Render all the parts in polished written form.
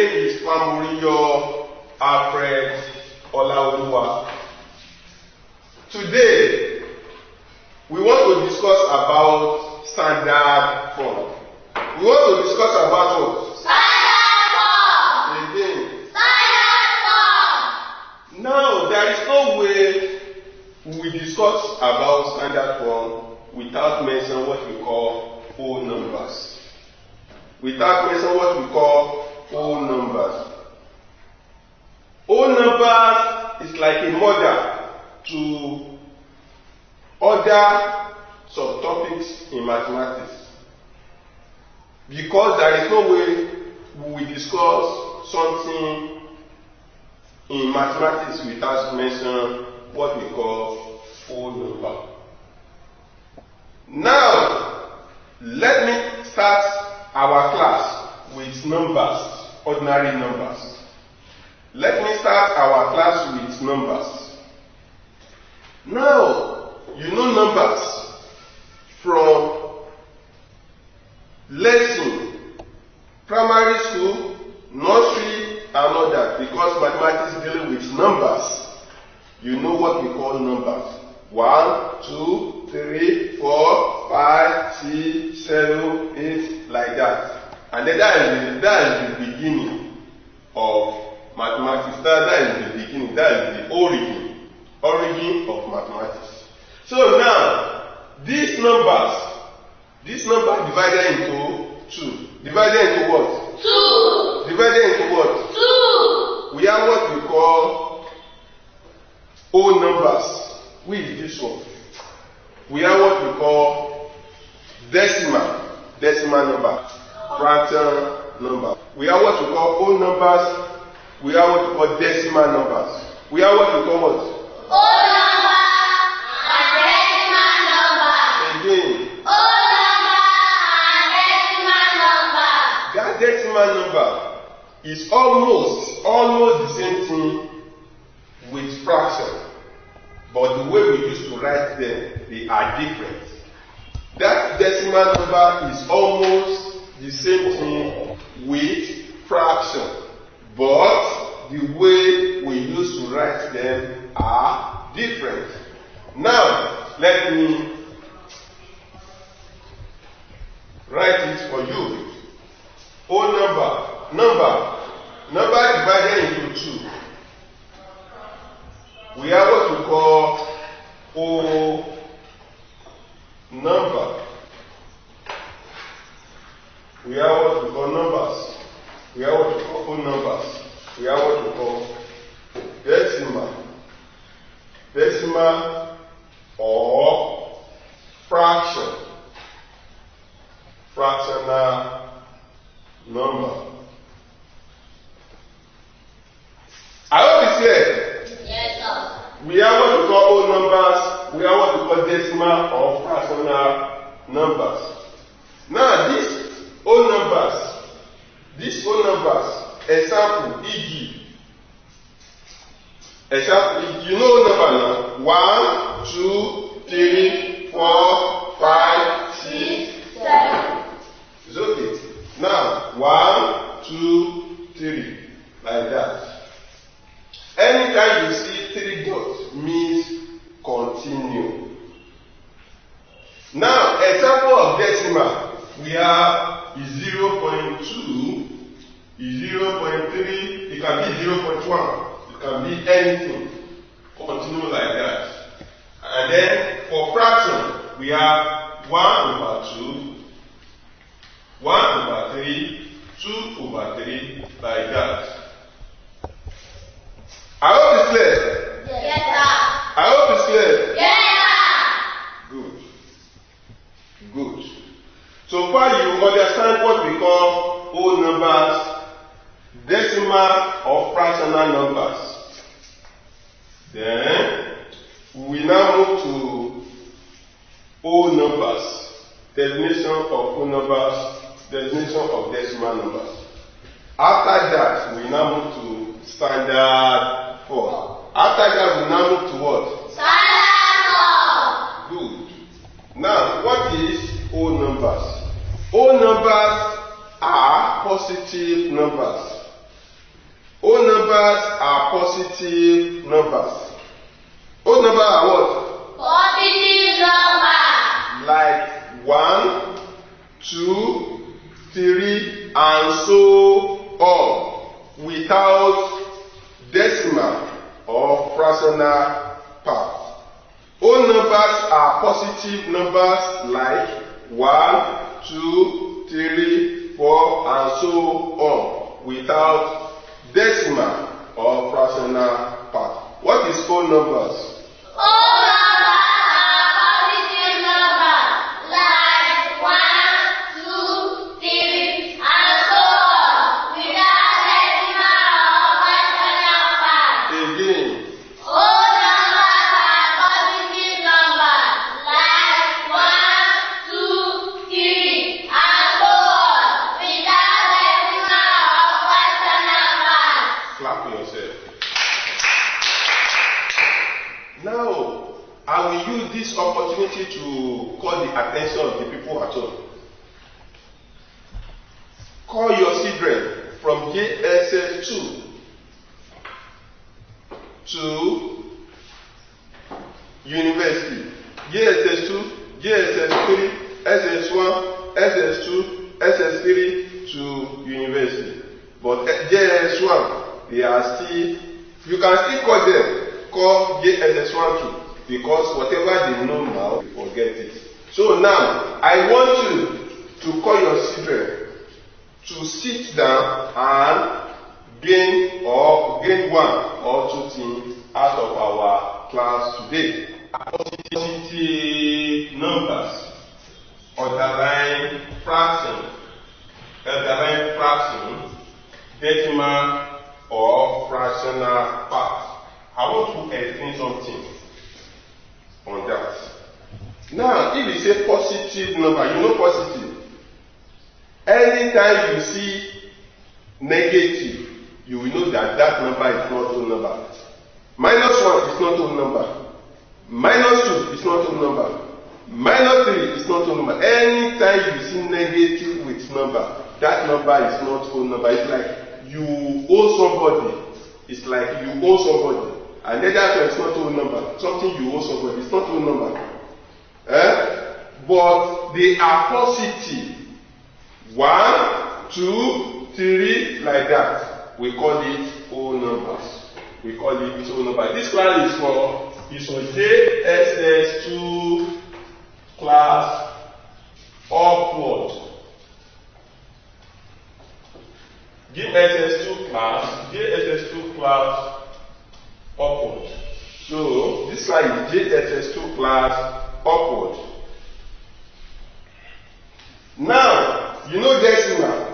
name is Famuriyo Alfred Olaoluwa. Today, we want to discuss about standard form. We want to discuss about what? Standard form! Again. Standard form! Now, there is no way we discuss about standard form without mentioning what we call whole numbers. Without mentioning what we call whole numbers. Whole numbers is like a model to other subtopics in mathematics. Because there is no way we discuss something in mathematics without mentioning what we call whole number. Now, let me start our class with numbers, ordinary numbers. Let me start our class with numbers. Now, you know numbers from lesson, primary school, nursery, and all that, because mathematics is dealing with numbers. You know what we call numbers. 1, 2, 3, 4, 5, 6, 7, 8, like that. And then that is the beginning of mathematics. That is the beginning, that is the origin of mathematics. So now, these numbers divided into 2. Divided into what? 2. Divided into what? 2. We have what we call whole numbers. Which is this one? We have what we call decimal number, fraction number. We have what we call whole numbers. We have what we call decimal numbers. We have what we call what? Whole number and decimal number. Again. Whole number and decimal number. That decimal number is almost the same thing with fraction. But the way we used to write them, they are different. That decimal number is almost the same thing with fraction. But the way we used to write them are different. Now, let me write it for you. Whole number divided into 2. We have what we call whole number. We have what we call numbers. We have what we call whole numbers. We have what we call decimal or fractional number. I hope it's clear. We have what we call whole numbers, we have what we call decimal or fractional numbers. Now, these whole numbers, example, e.g. You know number now? 1, 2, 3, 4, 5, 6, 7. It's okay. Now, 1, 2, 3, like that. Anytime you see 3 dots means continue. Now, example of decimal, we have 0.2, 0.3, it can be 0.1, it can be anything. Continue like that. And then for fraction, we have 1/2, 1/3, 2/3, like that. I hope it's clear. Yes, sir. I hope it's clear. Yes, sir. Good. So far you understand what we call whole numbers, decimal or fractional numbers. Then we now move to whole numbers, definition of whole numbers, definition of decimal numbers. After that, we now move to standard form. After that, we now move to what? Standard form. Good. Now, what is whole numbers? Whole numbers are positive numbers. Whole numbers are positive numbers. Whole numbers are what? Positive numbers. Like 1, 2, 3, and so on, without decimal or fractional part. Whole numbers are positive numbers like 1, 2, 3, 4, and so on, without decimal or fractional part. What is whole numbers? Whole numbers are positive numbers like 1, 2, 3, and so on, without decimal or fractional part. Again. Whole numbers are positive numbers like 1, 2, 3, and so on, without decimal or fractional part. Clap for yourself. Now, I will use this opportunity to call the attention of the people at home. Call your children from JSS 2 to university. JSS 2, JSS 3, SS1, SS2, SS3 to university. But JSS 1, they are still, you can still call them. Call JSS1 too, because whatever they know now, they forget it. So now, I want you to call your children to sit down and gain one or two things out of our class today. Positive numbers, underline fraction, decimal or fractional part. I want to explain something on that. Now, if you say positive number, you know positive. Anytime you see negative, you will know that that number is not whole number. Minus 1 is not whole number. Minus 2 is not whole number. Minus 3 is not whole number. Anytime you see negative with number, that number is not whole number. It's like you owe somebody. It's like you owe somebody. And then that one is not whole number. Something you owe somebody. It's not whole number. But they are positive. 1, 2, 3, like that. We call it whole numbers. We call it whole number. This class is for JSS2 class upward. JSS2 class upward. So this slide is JSS2 class upward. Now, you know decimal.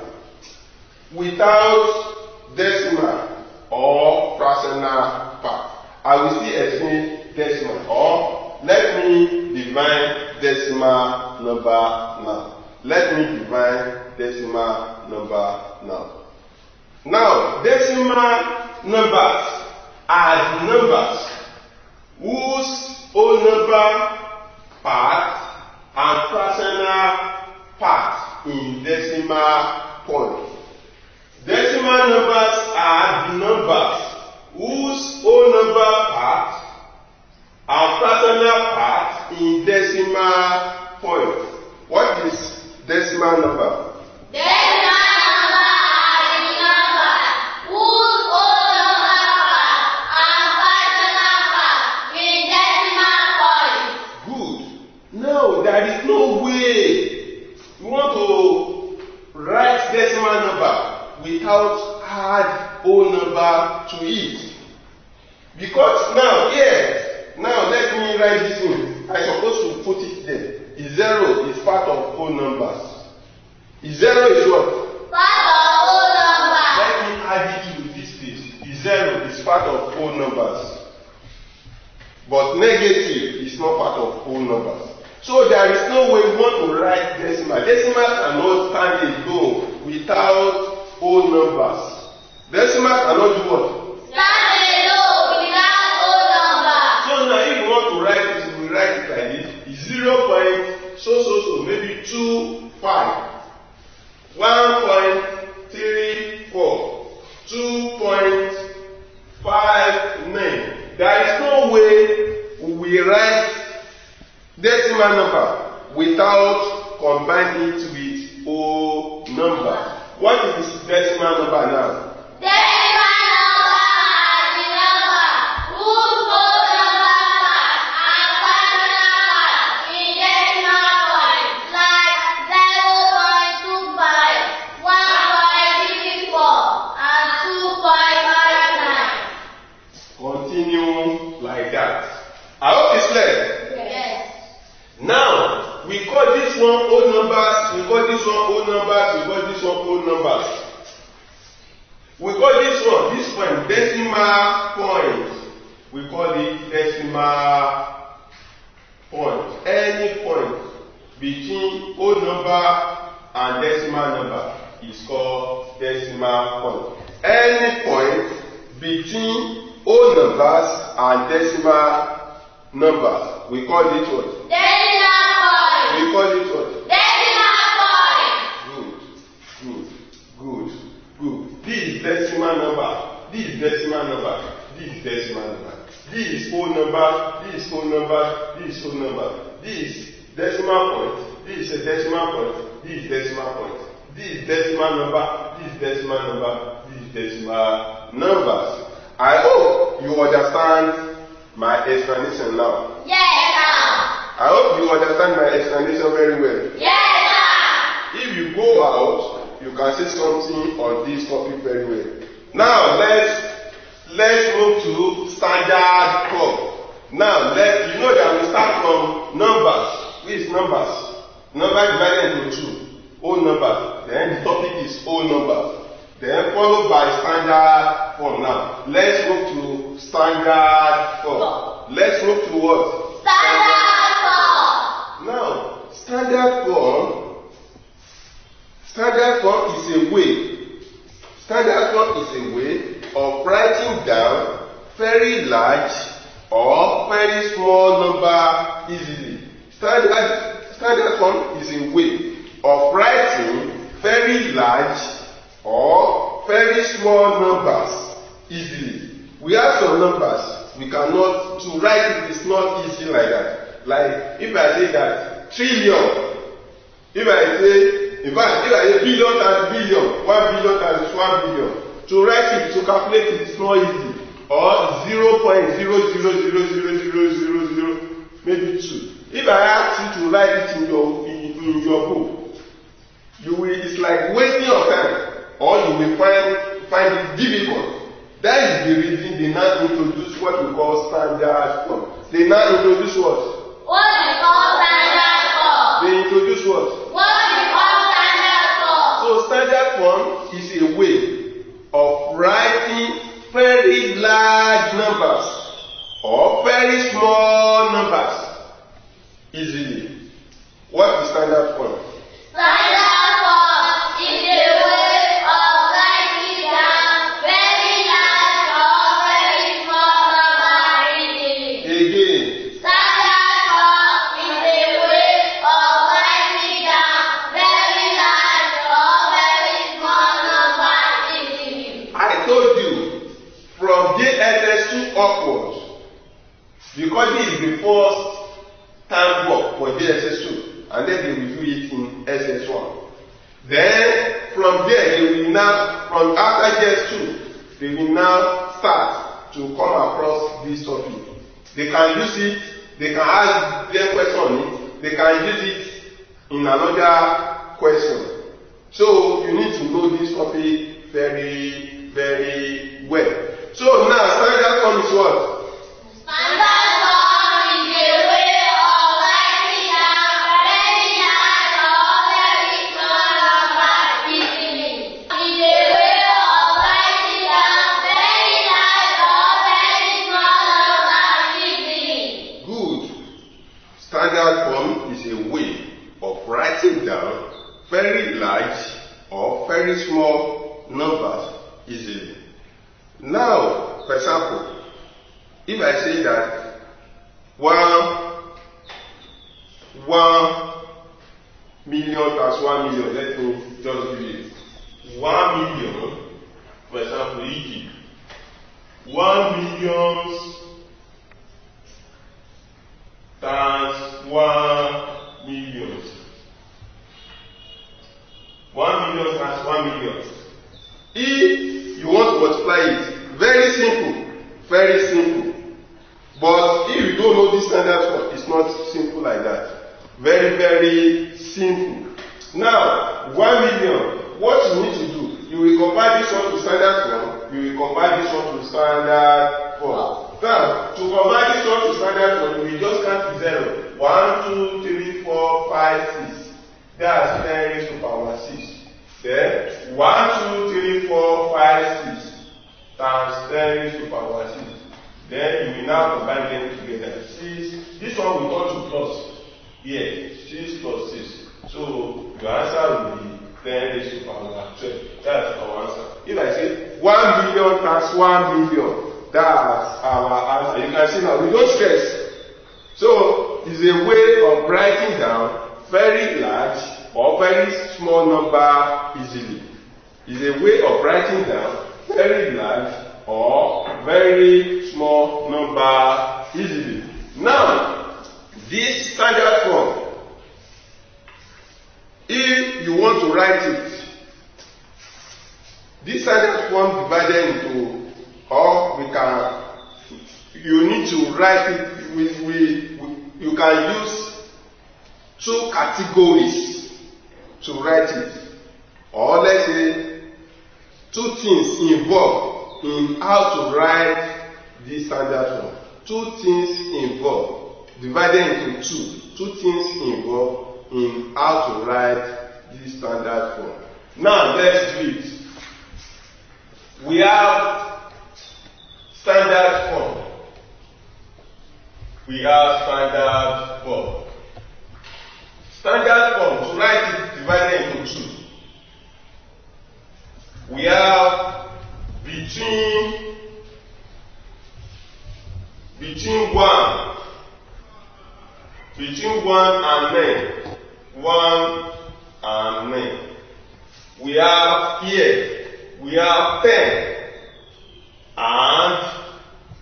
Without decimal or fractional part. I will still explain decimal, or let me define decimal number now. Let me define decimal number now. Now, decimal numbers are the numbers whose whole number part and fractional part in decimal point. Decimal numbers are the numbers whose whole number part and fractional part in decimal point. What is decimal number? There is no way you want to write decimal number without add whole number to it. Because now, now let me write this in. I supposed to put it there. 0 is part of whole numbers. 0 is what? Part of whole numbers. Let me add it to this place. 0 is part of whole numbers. But negative is not part of whole numbers. So there is no way we want to write decimal. Decimal cannot stand alone without whole numbers. Decimal cannot do what? Stand alone without whole numbers. So now if you want to write it, we write it like this. 0 point so maybe 2, 5. 1.34. 2.34. combine it with whole number. What is decimal number now? Decimal number are the number whose whole number and final number in decimal point, like 0.25, 1.34, and 2.59. Continue like that. I hope it's clear. Yes. Now, we call this one odd numbers, we call this one odd numbers, we call this one odd numbers. We call this point decimal point. We call it decimal point. Any point between odd number and decimal number is called decimal point. Any point between odd numbers and decimal numbers, we call it what? Decimal point. We call it what? Decimal point. Good. This is decimal number. This is decimal number. This is decimal number. This is whole number. This is whole number. This is whole number. This is decimal point. This is a decimal point. This is decimal point. This is decimal number. This is decimal number. This is decimal numbers. I hope you understand my explanation now. Yes, sir. I hope you understand my explanation very well. Yes, sir. If you go out, you can say something on this topic very well. Now let's move to standard form. Now you know that we start from numbers. Which is numbers? Number divided into 2. Whole numbers. Then the topic is whole numbers. Then followed by standard form. Now let's move to standard form. Let's move to what? Standard form. Now standard form is a way. Standard form is a way of writing down very large or very small number easily. Standard form is a way of writing very large or very small numbers easily. We have some numbers we cannot, to write it is not easy like that. Like if I say that trillion, if I say billion times billion, 1 billion times 1 billion, to write it, to calculate it is not easy. Or 0.000000, maybe 2. If I ask you to write it in your book, it's like wasting your time, or you will find it difficult. That is the reason they now introduce what we call standard form. They now introduce what? What we call standard form. They introduce what? What we call standard form. So standard form is a way of writing very large numbers or very small numbers easily. What is standard form? Standard form is a way of writing down very large or very small numbers easily. Again. Standard form is a way of writing down very large or very small numbers easily. I told you from JSS2 upwards, because this is the first time work for JSS2, and then they will do it in SS1. Then from there they will now, from after JS2, they will now start to come across this topic. They can use it, they can ask their question on it, they can use it in another question. So you need to know this topic very, very well. So now standard form is what? Standard form is a way of writing down very large or very small numbers easily. It's a way of writing down very large or very small numbers easily. Good. Standard form is a way of writing down very large or very small numbers easily. Now, for example, if I say that 1 million times 1 million, let me just do it. 1 million, for example, e.g. 1 million times 1 million. 1 million times 1 million. If you want to multiply it, very simple, very simple. But if you don't know this standard form, it's not simple like that. Very, very simple. Now, 1 million, what you need to do, you will convert this one to standard form, you will convert this one to standard form. Now, to convert this one to standard form, you will just count to 0. 1, 2, 3, 4, 5, 6. That's 10 raised to power 6. Then 1, 2, 3, 4, 5, 6 times 10 raised to power 6. Then you will now combine them together. 6. This one will turn to plus. Here, 6 plus 6. So your answer will be 10 raised to power 12. That's our answer. If I say 1 million times 1 million, that's our answer. You can see now, we don't stress. So it's a way of writing down very large or very small number easily. It's a way of writing down very large or very small number easily. Now, this standard form, if you want to write it, this standard form divided into, or we can, you need to write it, you can use 2 categories to write it, or let's say 2 things involved in how to write this standard form. 2 things involved, divided into 2 things involved in how to write this standard form. Now let's do it. We have standard form. We have standard form. Standard form, to write it divided into 2. We have between 1 and 9. 1 and 9. We have here, we have 10 and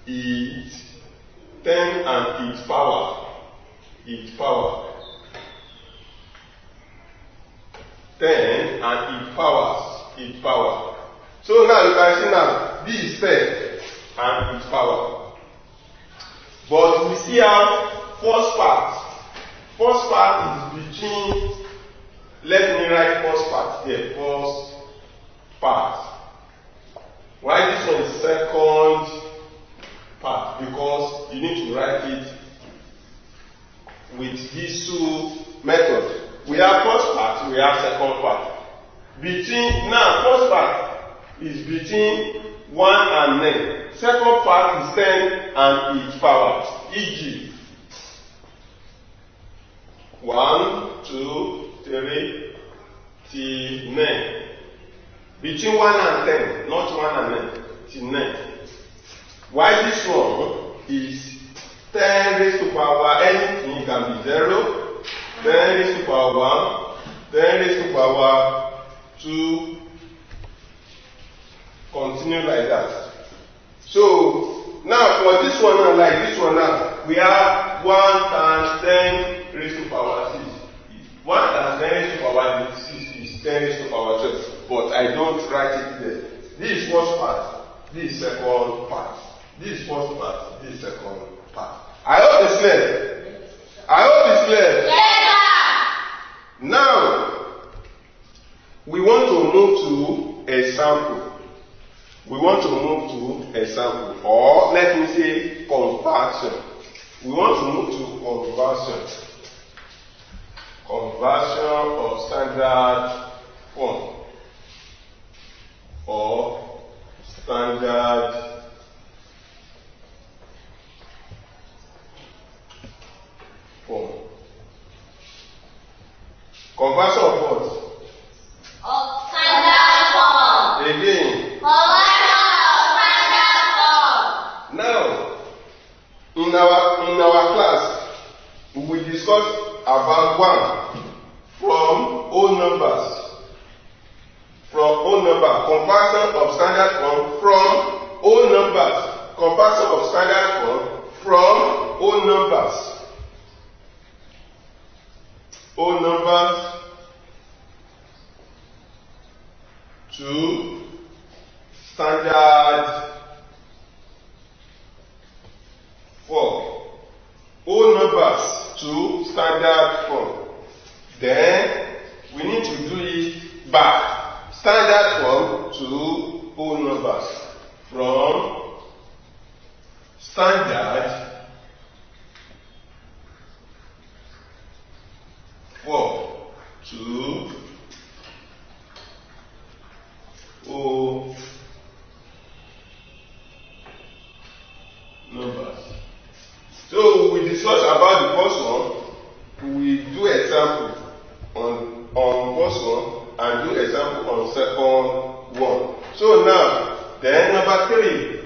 its 10 and its power. Its power. 10 and its powers. Its power. So now you can see now, this is 10 and its power. But we still have first part. First part is between, let me write first part here, first part. Why this one is second part? Because you need to write it with these 2 methods. We have first part, we have second part. Now first part is between 1 and 9. Second part is 10 and its power. E.g. 1, 2, 3, till 9. Between 1 and 10, not 1 and 9, till 9. Why this one is 10 raised to power anything, it can be 0, 10 raised to power 1, 10 raised to power 2, continue like that. So now for this one now, like this one now, we have 1 times 10 raised to power 6. 1 times 10 raised to power 6 is 10 raised to power 12. But I don't write it there. This is first part, this is second part. This is first part, this is second part. I hope it's clear. I hope it's clear. Yes, now, we want to move to a sample. We want to move to a sample, or let me say conversion. We want to move to conversion. Conversion of standard form or standard form. Conversion of what? of standard form. Again. Conversion of standard form. Now, in our class, we will discuss about 1 from whole numbers. From whole number, conversion of standard form from whole numbers. Conversion of standard form from whole numbers. Whole numbers to standard form. Whole numbers to standard form. Then we need to do it back. Standard form to whole numbers. From standard form to whole numbers. So we discuss about the first one. We do example on first one and do example on second one. So now, then number 3.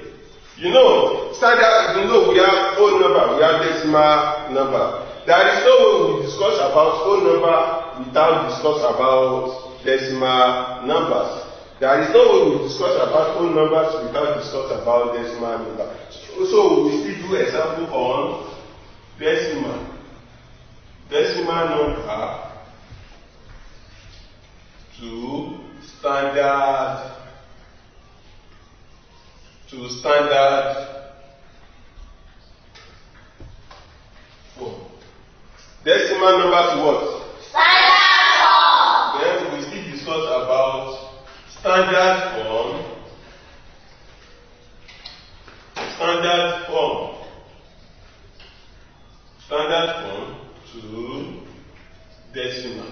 You know, standard, you know we have whole number, we have decimal number. There is no way we discuss about whole number without discuss about decimal numbers. There is no way we discuss about whole numbers without discuss about decimal number. So we still do example on decimal number to standard form. Decimal number to what? Standard form. Then we still discuss about standard form to decimal.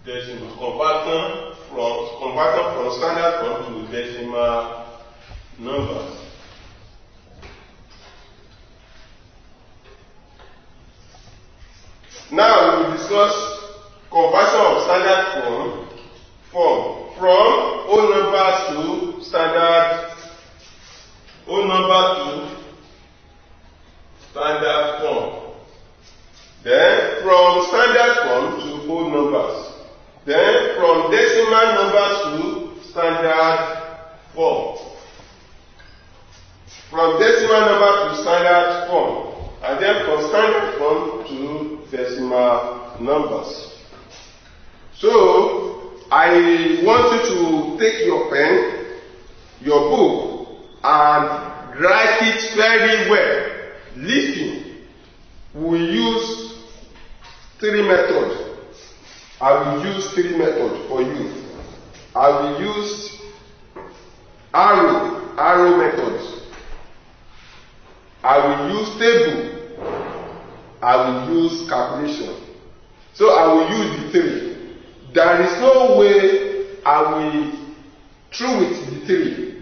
Conversion from standard form to decimal numbers. Now we will discuss conversion of standard form from whole numbers to standard form. Then from standard form to whole numbers. Then from decimal numbers to standard form. From decimal number to standard form. And then from standard form to decimal numbers. So I want you to take your pen, your book, and write it very well. Listen. We use 3 methods. I will use 3 methods for you. I will use arrow methods. I will use table. I will use calculation. So I will use the 3. There is no way I will through with the 3.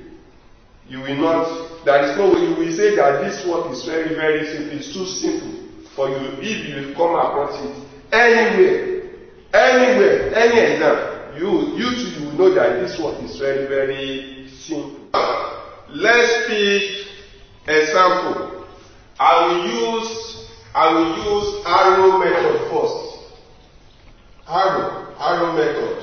You will not. There is no way you will say that this work is very, very simple. It's too simple for you. If you come across it anywhere, any exam, you will know that this work is very, very simple. Let's pick example. I will use arrow method first. Arrow method.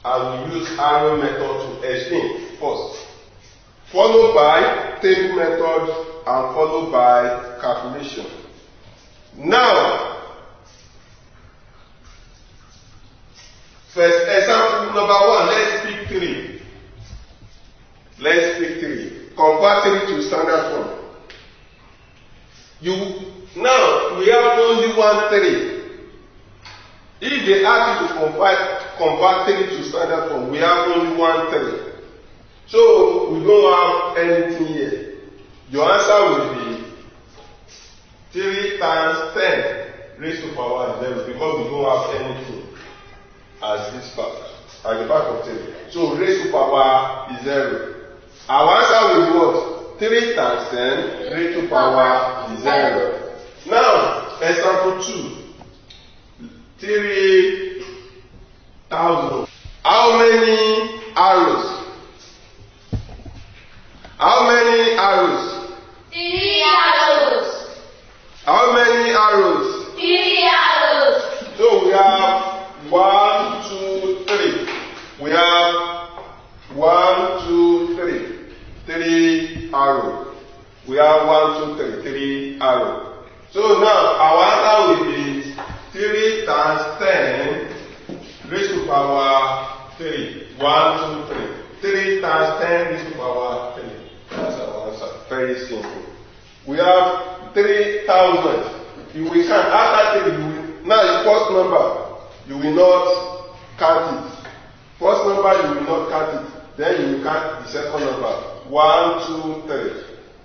I will use arrow method to explain first, followed by table method and followed by calculation. Now, first example number 1, let's pick 3. Convert 3 to standard form. Now we have only 1 3. If they ask you to convert 3 to standard form, we have only 1 3. So we don't have anything here. Your answer will be 3 times 10 raised to power 0 because we don't have anything as this part, at the back of 3. So raised to power is 0. Our answer will be what? 3 times 10 raised to power is 0. Now, example 2. 3,000. How many arrows? 3 arrows. How many arrows? 3 arrows. So we have 1, 2, 3. We have 1, 2, 3. 3 arrows. We have 1, 2, 3. 3 arrows. So So now our answer will be 3 times 10 raised to power 3. 1, 2, 3. 3 times 10 raised to power 3. That's our answer. Very simple. We have 3,000. You will count after 3. Now the first number, you will not count it. First number, you will not count it. Then you will count the second number. 1, 2, 3.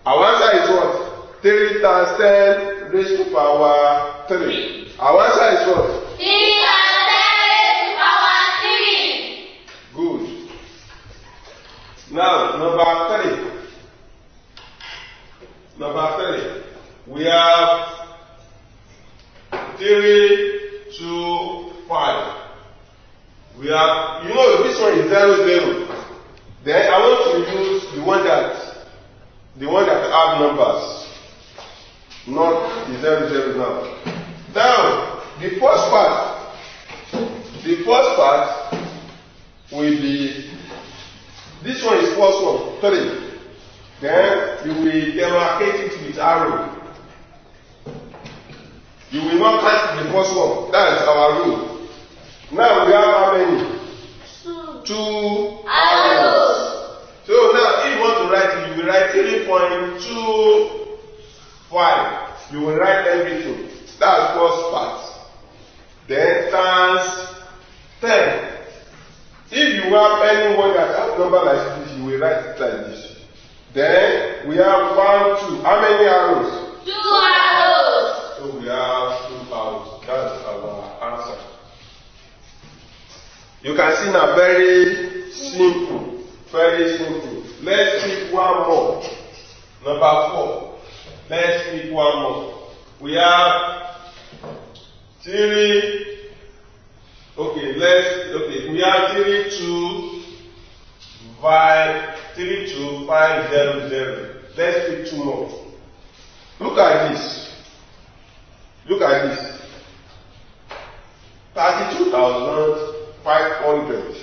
Our answer is what? 3 times 10 raised to power 3. Our answer is what? 3 times 10 raised to power 3. Good. Now, number 3. Number 3. We have 3, 2, 5. We have, you know, this one is 0, 0. Then I want to use the one that have numbers, not the 0, 0 now. Now, the first part will be, this one is first one, 3. Then you will demarcate it with arrow. You will not count the first one. That is our rule. Now we have how many? 2 arrows. So now if you want to write it, you will write 3.25. You will write everything. That's first part. Then times 10. If you have anyone that has number like this, you will write it like this. Then we have 1, 2. How many arrows? 2 arrows. So we have 2 arrows. That's our answer. You can see now, very simple. Very simple. Let's pick one more. Number 4. Let's pick one more. We have 3. We have 3, 2, 5, 3, 2, 5, 0, 0. Let's pick 2 more. Look at this. Look at this. 32,500.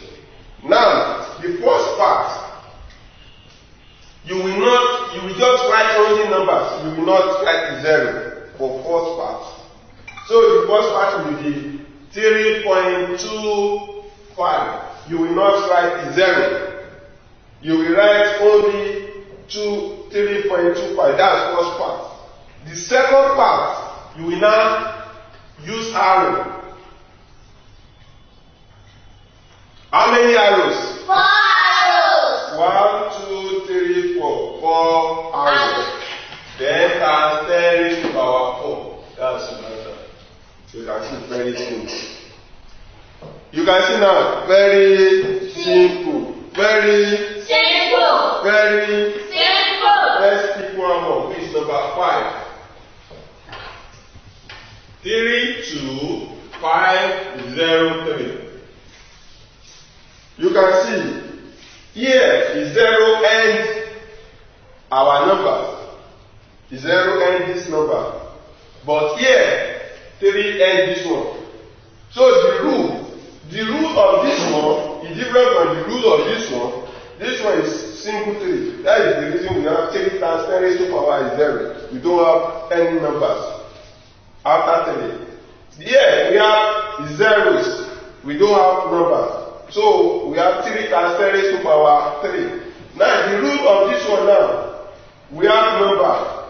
Now, the first part, you will just write only numbers. You will not write the 0 for first part. So the first part will be 3.25. You will not write the 0. You will write only 3.25. That's first part. The second part, you will now use arrow. How many arrows? 4 arrows. 1, 2, 3, 4. 4 arrows. Then times 10 raised to power 4. That's the answer. You can see very simple. You can see now, very simple. Very simple. Very simple. Let's pick one more. Please, number 5. 3, 2, 5, 0, 3. You can see here is 0 and our number. Is 0 and this number. But here 3 and this one. So the rule of this one is different from the rule of this one. This one is simple 3. That is the reason we have 3 times 10 raised to power is 0. We don't have any numbers after 3. Here we have zeros. We don't have numbers. So we have 3 times 10 raised to power 3. Now the rule of this one now, we have number,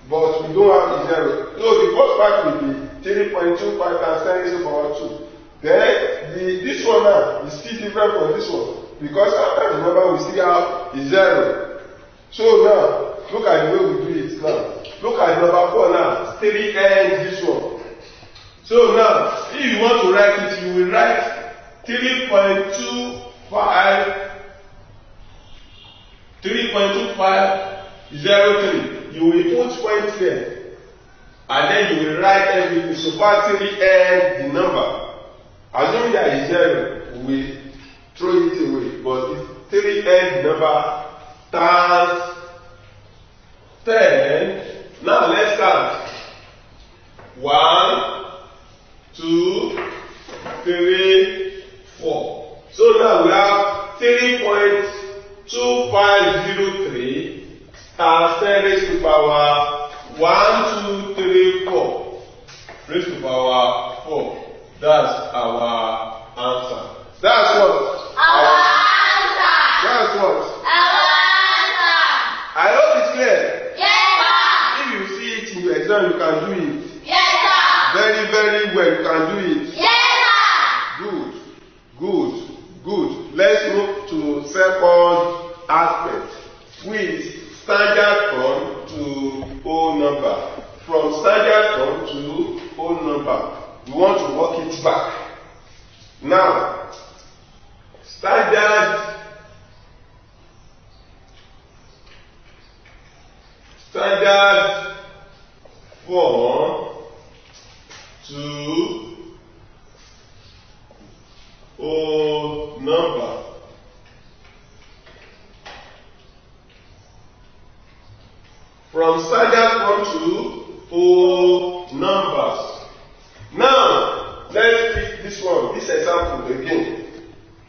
but we don't have the 0. So the first part will be 3.25 times 10 raised to power 2. Then this one now is still different from this one, because after the number we still have a 0. So now, look at the way we do it now. Look at number 4 now, 3 and this one. So now, if you want to write it, you will write 3.25 03. You will put point here, and then you will write everything. So far 3 and the number. Assuming that is 0, we throw it away. But it's 3 and the number times 10. Now let's start. 1, 2, 3, 4. So now we have 3.2503 times 10 raised to power 1, 2, 3, 4. raised to power 4. That's our answer. That's what? Our answer. That's what? Our answer. I hope it's clear. Yes, sir. If you see it in your exam, you can do it. Yes, sir. Very, very well, you can do it. Yes, sir. Good, good, good. Let's move to second aspect, with standard form to whole number. From standard form to whole number. We want to work it back. Now, standard form to whole number. From standard form to whole numbers. Now, let's pick this one, this example again.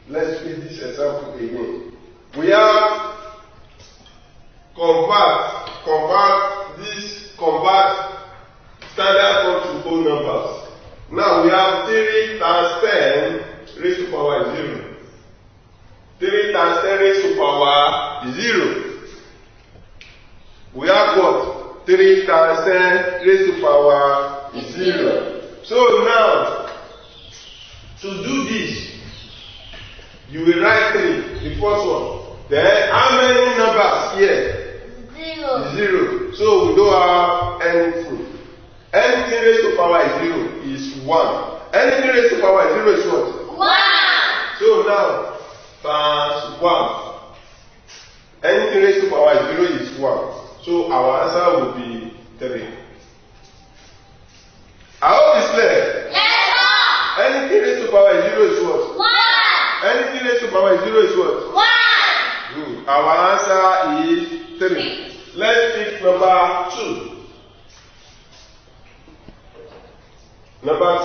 Let's pick this example again. We have convert standard form to whole numbers. Now we have 3 times 10 raised to power 0. 3 times 10 raised to power 0. We have what? 3 times 10 raised to power 0. So now, to do this, you will write 3, the first one. Then, how many numbers here? 0. 0. So we don't have anything. Anything raised to power 0 is 1. Anything raised to power 0 is what? 1. So now, times 1. Anything raised to power 0 is 1. So our answer will be 3. I hope it's clear. Yes, sir. Anything raised to power 0 is what? 1. Anything raised to power 0 is what? 1. Good. Our answer is 3. Let's pick number 2. Number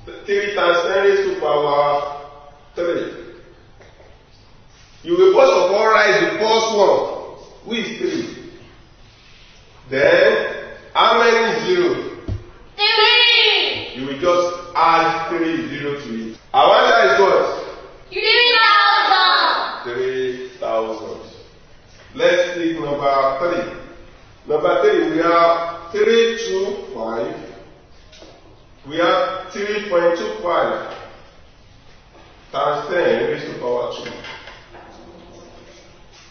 2. 3 times 10 raised to power 3. You will first of all write the first one, which is 3. Then, how many 0? 3. You will just add 3 0 to it. Our answer is what? 3,000. 3,000. Let's take number 3. Number 3, we have 325. We have 3.25 times 10 raised to power 2.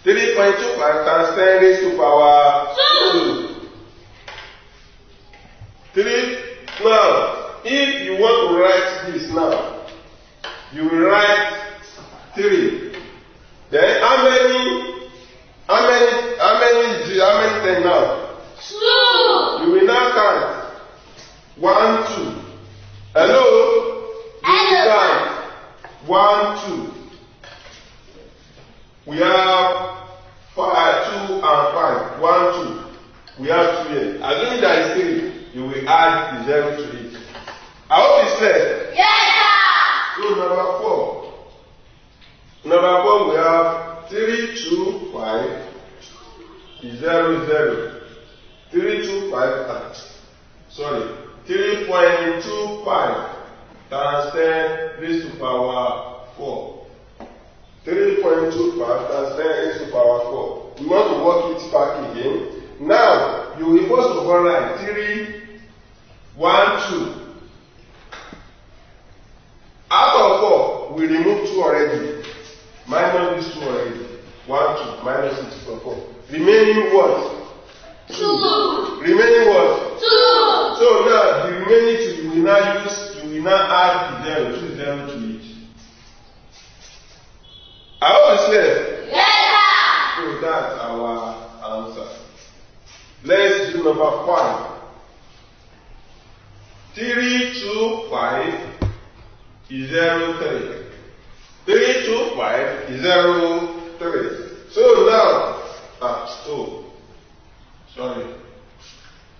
3.25 times 10 raised to power 2. 3. Now, if you want to write this now, you will write 3. Then how many 10 now? 2. You will now count 1, 2. Hello? You will count 1, 2. We have 5, 2 and 5. 1, 2. We have 2 here. Assuming there is 3, you will add the 0 to it. I hope it's clear. Yes, sir. So number 4. Number 4, we have 3, 2, 5, 0, 0. 3.25 times 10 raised to power 4. 3.25 times 10 raised to power 4. We want to work it back again. Now, you will first of all write 3, 1, 2. Out of 4, we remove 2 already. Minus this 2 already. 1, 2, minus it from 4. Remaining what? 2. Remaining what? 2. So now, the remaining 2, you will now add the 0, 0 to it. I hope it's clear. Yes, sir. So that's our answer. Let's do number 5. 3, 2, 5 is 0, 3. 3, 2, 5 is 0, 3. So now,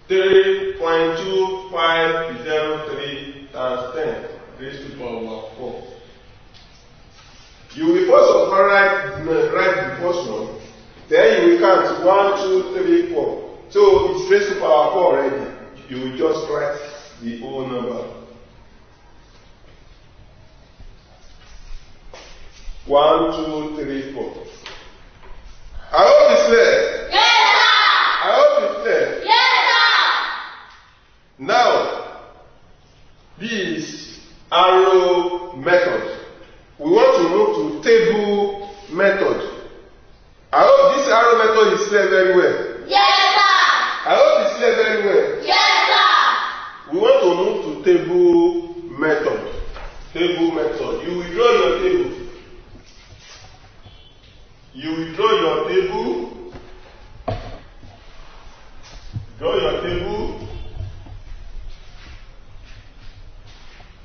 3.25 is 0, 3 times 10 raised to power 4. You will first of all write the first one, then you will count 1, 2, 3, 4. So it's raised to power 4 already. You will just write the whole number. 1, 2, 3, 4. I hope it's clear. Yes, sir. I hope it's clear. Yes, sir. Now, this arrow method. We want to move to table method. I hope this arrow method is clear very well. Yes, sir. I hope it's clear very well. Yes, sir. We want to move to table method. Table method. You will draw your table. You will draw your table. Draw your table.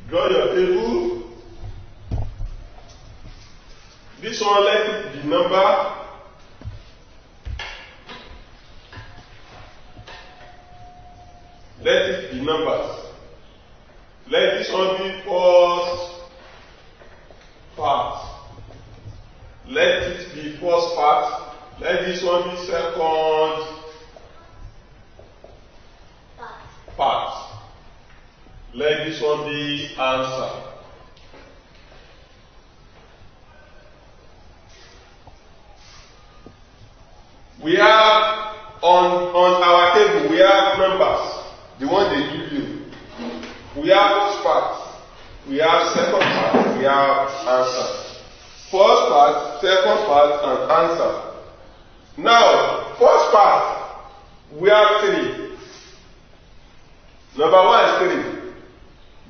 Draw your table. This one, let it be number. Let it be numbers. Let this one be first part. Let it be first part. Let this one be second part. Let this one be answer. We have on our table, we have numbers, the one they give you. We have first part, we have second part, we have answer. First part, second part, and answer. Now, first part, we have 3. Number 1 is 3.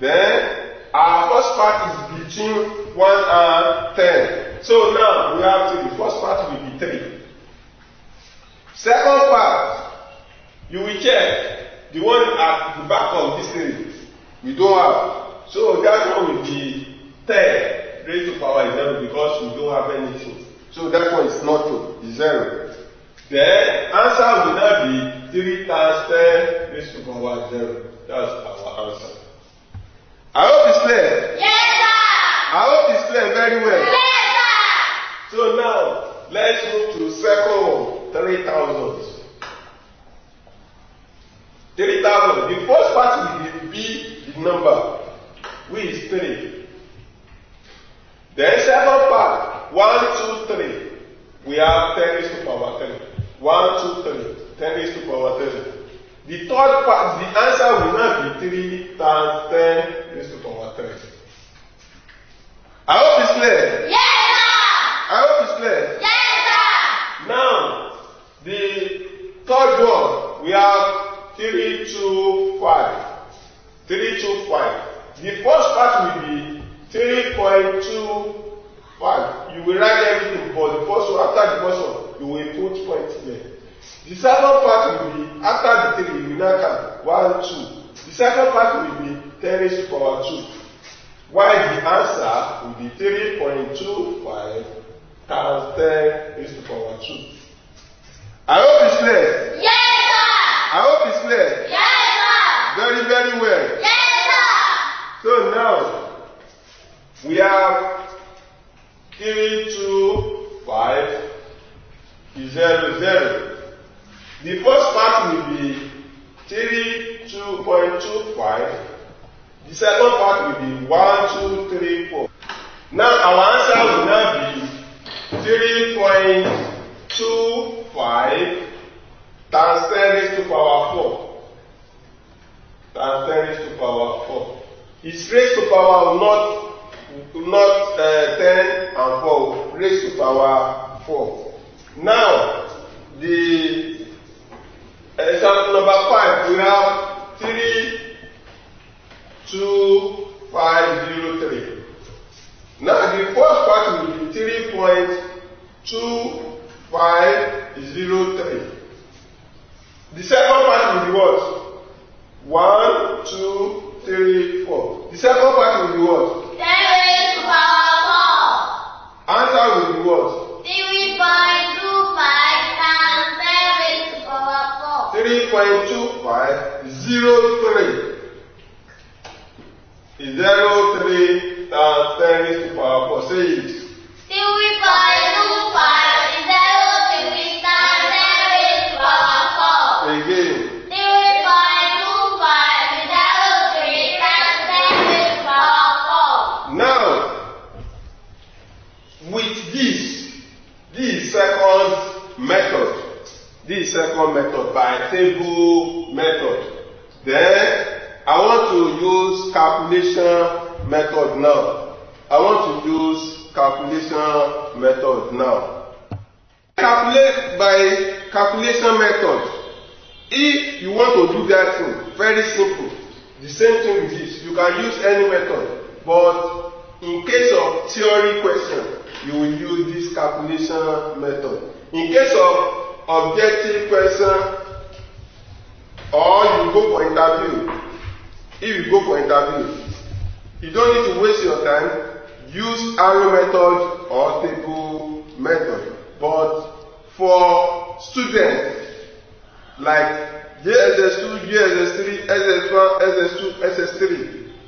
Then, our first part is between 1 and 10. So now, we have 3. First part will be 3. Second part, you will check the one at the back of this 3. We don't have. So that one will be 10 raised to power 0 because we don't have anything. So that one is not true, it's 0. Then answer will now be 3 times 10 raised to power 0. That's our answer. I hope it's clear. Yes, sir. I hope it's clear very well. Yes, sir. So now, let's move to second one. 3,000. 3,000. The first part will be the number, which is 3. Then second part, 1, 2, 3. We have 10 raised to power 3. 1, 2, 3. 10 raised to power 3. The third part, the answer will now be 3 times 10 raised to power 3. I hope it's clear. Yes, sir. I hope it's clear. Yes, sir. Now, the third one, we have 3, 2, 5. 3, 2, 5. The first part will be 3.25. You will write everything for the first one. After the first one, you will put points there. The second part will be, after the 3, you will now count 1, 2. The second part will be 10 raised to power 2. While the answer will be 3.25 times 10 raised to power 2. I hope it's clear. Yes, sir. I hope it's clear. Yes, sir. Very, very well. Yes, sir. So now, we have 3, 2, 5, 0, 0. The first part will be 2.25. The second part will be 1, 2, 3, 4. Now our answer will now be 3.25 times 10 raised to power 4. Times 10 raised to power 4. Its raised to power will not 10 and 4, raised to power 4. Now, the example number 5, we have 3, 2, 5, 0, 3. Now, the first part will be 3.2503. The second part will be what? 1, 2, 3, 4. The second part will be what? 10 raised to power 4. Answer will be what? 3.25 times 10 raised to power 4. 3.2503. 03 times 10 raised to power 4. Say it. 3.25 is 03 times 10 raised to power 4. Again. 3.25 is 03 this second method by table method. Then I want to use calculation method now. I want to use calculation method now. Calculate by calculation method. If you want to do that thing, very simple. The same thing with this. You can use any method, but in case of theory question, you will use this calculation method. In case of objective question, or you go for interview, if you go for interview, you don't need to waste your time. Use arrow method or table method. But for students like JSS2, JSS3, SS1, SS2, SS3,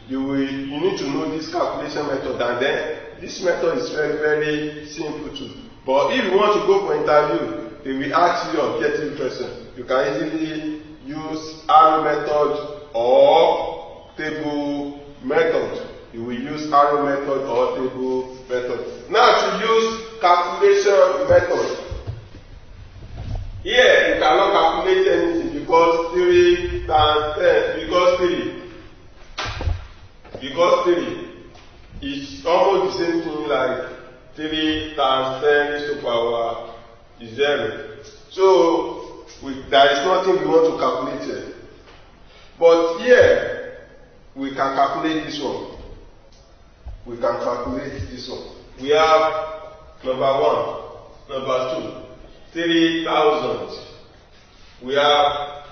you need to know this calculation method, and then this method is very, very simple too. But if you want to go for interview, they will ask you objective question. You can easily use arrow method or table method. You will use arrow method or table method. Now to use calculation method. Here you cannot calculate anything because 3 times 10, because 3 is almost the same thing like 3 times 10 raised to power 0. So there is nothing we want to calculate here. But here we can calculate this one. We can calculate this one. We have number 1, number 2. 3,000. We have,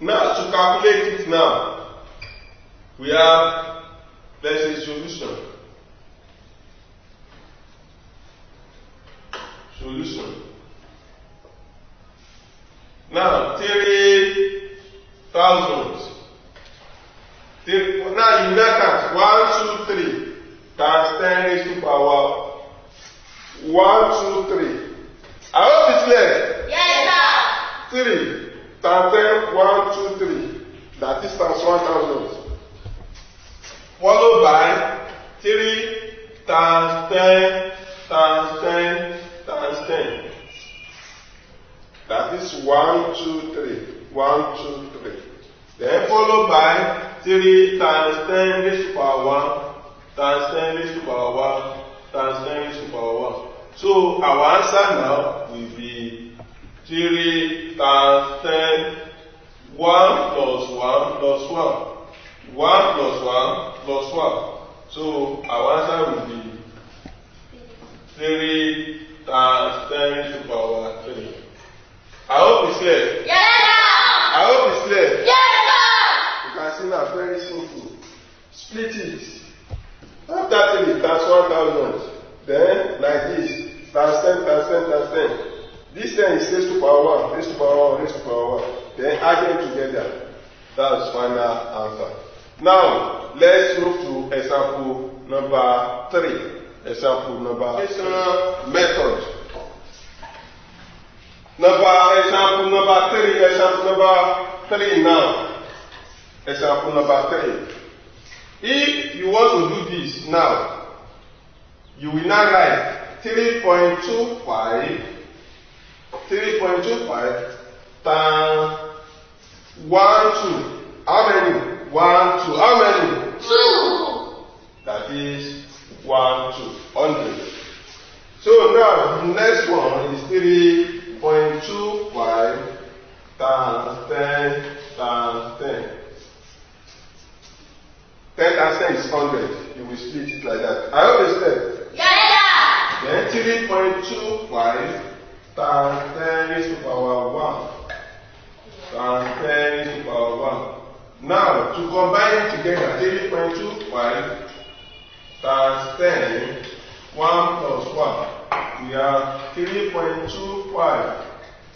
now to calculate it now, we have, let's say solution. Now 3,000. Now you get at 1, 2, 3 times 10 raised to power 1, 2, 3. I hope it's clear. Yes, sir. 3 times 10, 1, 2, 3. That is times 1,000. Followed by 3 times 10 times 10 times 10. That is 1, 2, 3. 1, 2, 3. Then followed by 3 times 10 raised to power 1 times 10 raised to power 1 times 10 raised to power 1. So our answer now will be 3 times 10, 1 plus 1 plus 1. 1 plus 1 plus 1. So our answer will be 3 times 10 to the power 3. I hope it's clear. Yes, sir. I hope it's clear. Yes, sir. You can see now, very simple. Split it. After 3 times 1,000. Then like this. Times 10 times 10 times 10. This 10 is raised to power 1, raised to power 1, raised to power 1. Then add them together. That's final answer. Now, let's move to example number 3. Example number method. Example number 3 now. Example number 3. If you want to do this now, you will now write 3.25 times 1, 2. How many? 1, 2. How many? 2. That is 1, 2. 100. So now the next one is 3.25 times 10 times 10. 10 times 10 is 100. You will split it like that. I hope it's clear. Yes, sir. Then 3.25 times 10 raised to power 1 times 10 raised to power 1. Now, to combine it together, 3.25 times 10, 1 plus 1. We have 3.25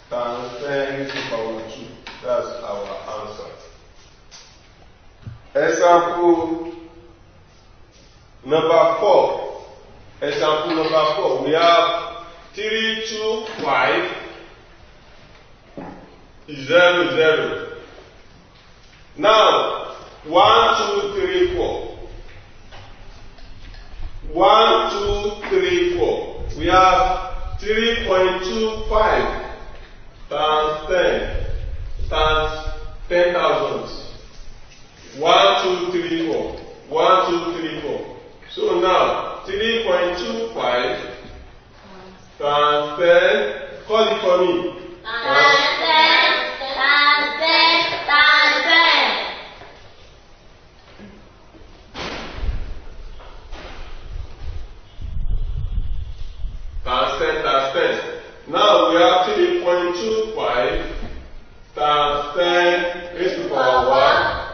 times 10 raised to power 2. That's our answer. Example number 4. Example number 4. We have 325 0, 0. Now, 1, 2, 3, 4. 1, 2, 3, 4. We have 3.25 times 10 times 10,000. 1, 2, 3, 4. 1, 2, 3, 4. So now 3.25 times 10. Call it for me. Times 10 times 10 times 10. Times 10 times 10. Now we have 3.25 times 10 raised to the power 1.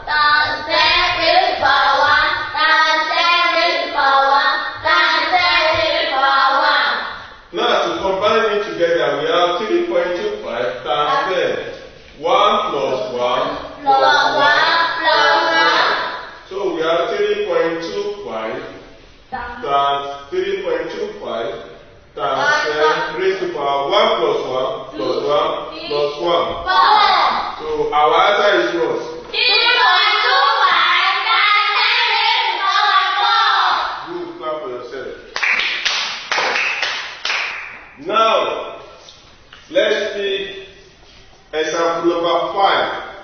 Times 10 raised to the power 1. Times 10 raised to the power 1. Times 10 raised to the power 1. Now to combine it together, we have 3.25 times 10. 1 plus 1 Plus 1 plus 1. So we have 3.25 times 3.25 times 10 raised to the power 1 plus 1 plus 1 plus 1. 4. So our answer is what? 3.25 times 10 raised to the power 4. Good, clap for yourself. Now, let's pick example number 5.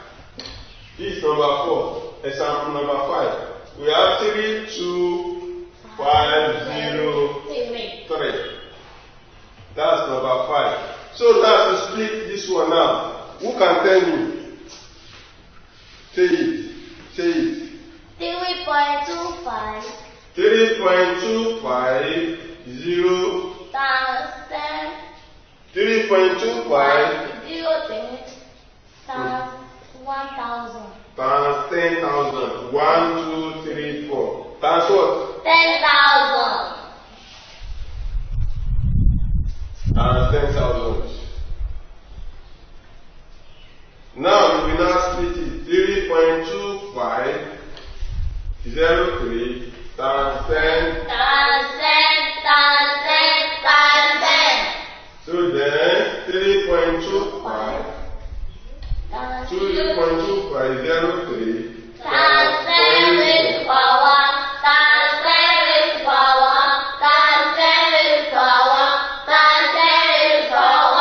This is number 4. Example number 5. We have 3, 2, 5, 0, 3. That's number 5. So now to split this one now. Who can tell me? Say it. Say it. 3.25 3.25, 0. times 10 3.25 0 times 1,000. times 10,000. 1, 2, 3, 4. Times what? 10,000. Times 10,000. Now we will now split it. 3.25 03 times 10. Times 10 times 10 times 10. So then 3.25 Times 3.25 03 times 10 raised to the power 1. Times 10 raised to the power 1. Times 10 raised to the power 1. Times 10 raised to the power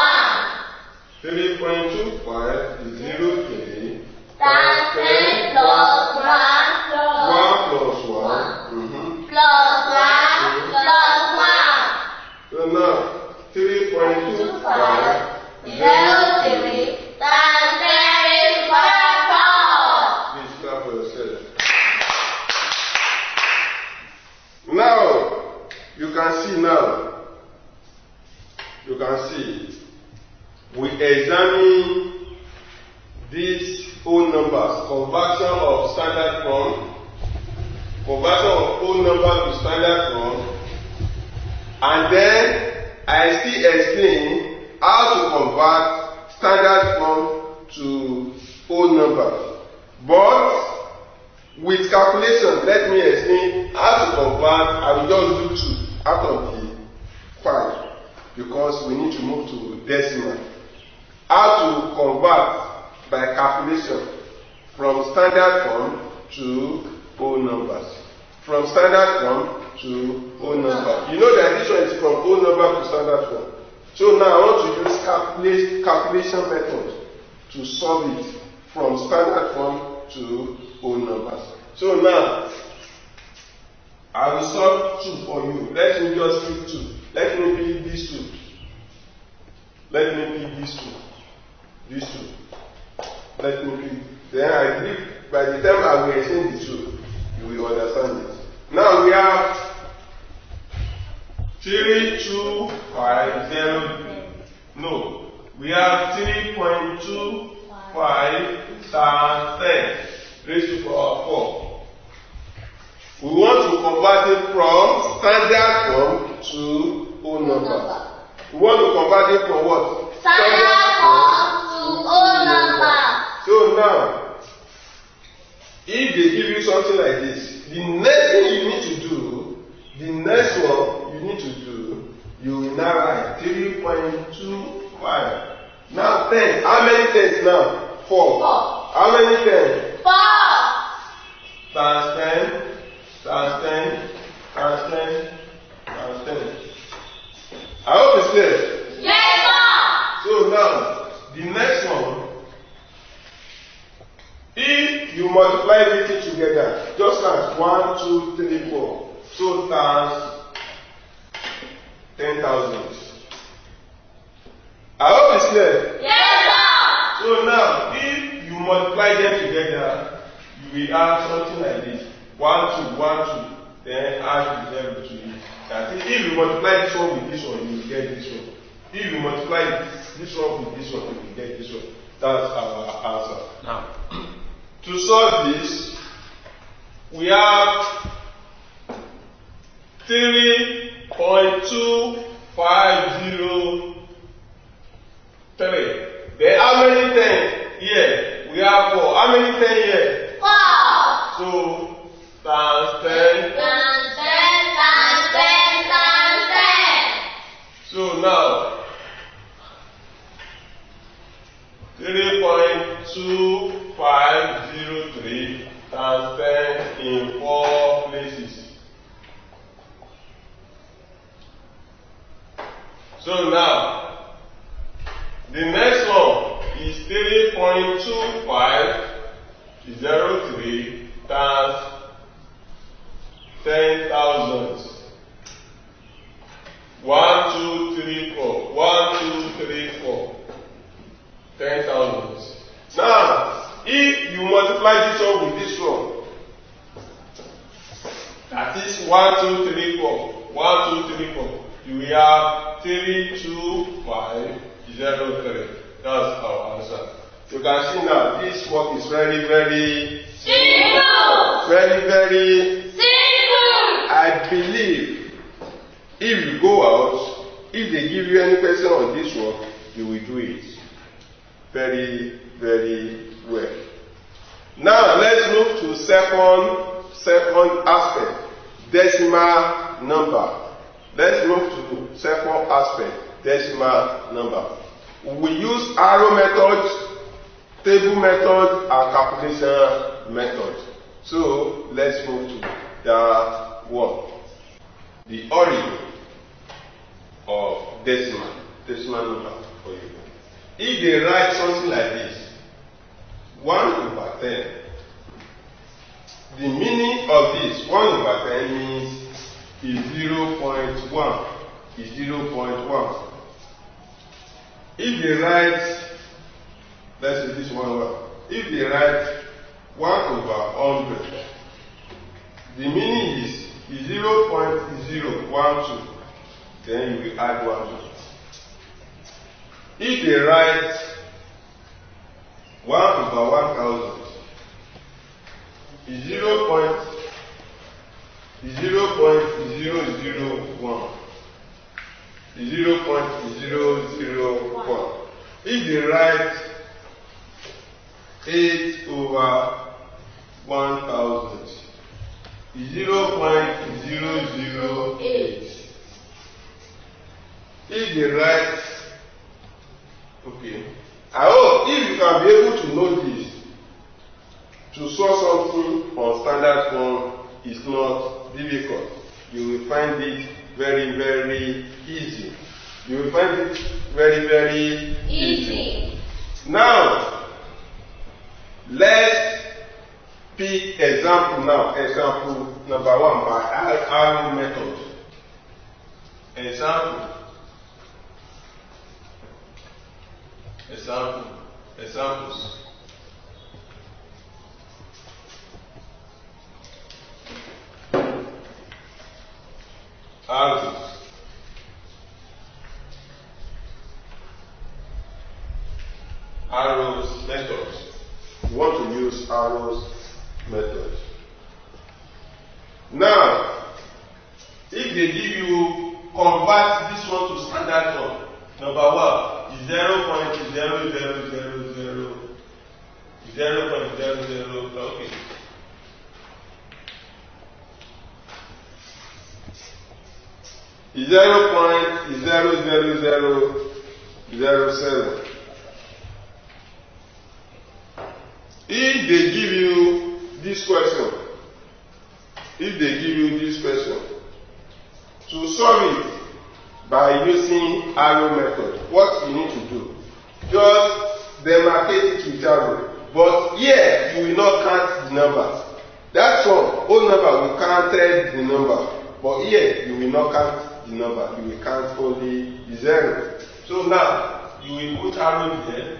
3.25 is 03 times 10 plus 1 plus 1 plus 1. plus 1 plus 1. So now 3.25 0 3 times 10 raised to the power 4. Please clap for yourself. Now you can see now. You can see. We examine these whole numbers, conversion of standard form, conversion of whole number to standard form, and then I still explain how to convert standard form to whole number. But with calculation, let me explain how to convert. I will just do 2 out of the 5 because we need to move to decimal. How to convert by calculation from standard form to whole numbers. From standard form to whole number. You know that this one is from whole number to standard form. So now I want to use calculation method to solve it from standard form to whole numbers. So now I will solve 2 for you. Let me just pick 2. Let me pick these 2. Let me pick these 2. These 2. Let me pick. Then I click. By the time I will explain the 2, you will understand it. Now we have 3, 2, 5, 0. No. We have 3.25 times 10 raised to the power 4. We want to convert it from standard form to whole number. We want to convert it from what? Standard form to whole number. So now, if they give you something like this, the next thing you need to do, the next one you need to do, you will now write 3.25. Now 10. How many 10s now? 4. How many 10? 4. Times 10, times 10, times 10, times 10. I hope it's clear. Yes, sir. So now, the 1, 2, 3, 4. So times 10,000. I hope it's clear. Yes, sir. So now, if you multiply them together, you will have something like this. 1, 2, 1, 2. Then add the 0 to it. That is, if you multiply this one with this one, you will get this one. If you multiply this one with this one, you will get this one. That's our answer. Now, to solve this, we have 3.2503. Then how many 10 here? We have 4. How many 10 here? 4. So times 10. Times 10, times 10, times 10. So now 3.2503 times 10 in 4 places. So now the next one is 3.2503 times 10,000. 1, 2, 3, 4. 1, 2, 3, 4. 10,000. Now, if you multiply this one with this one, that is 1, 2, 3, 4. 1, 2, 3, 4. You will have 32503. That's our answer. You can see now this work is very, very simple. Very, very simple. I believe if you go out, if they give you any question on this work, you will do it very, very well. Now let's move to second aspect, decimal number. Let's move to second aspect, decimal number. We use arrow method, table method, and calculation method. So let's move to that one. The origin of decimal number for you. If they write something like this, 1/10, the meaning of this 1/10 means is 0.1. Is 0.1. If they write, let's say this one. If they write 1/100, the meaning is 0.012. Then you will add 1 to it. If they write 1/1000, is 0.001. Is 0.001. If they write 8/1000, is 0.008. If they write, okay, I hope if you can be able to know this, to solve something on standard form is not difficult. You will find it very, very easy. You will find it very, very easy. Now, let's pick example now. Example number 1 by arrow method. Examples. Arrows methods. You want to use arrows method. Now, if they give you convert this one to standard form, number 1 is 0.0000. 0.00. Okay. Is 0.00007. If they give you this question, to solve it by using arrow method, what you need to do, just demarcate it with arrow. But here you will not count the numbers. That one, whole number, we counted the number. But here, you will not count the number. You will count only the 0. So now, you will put arrow there.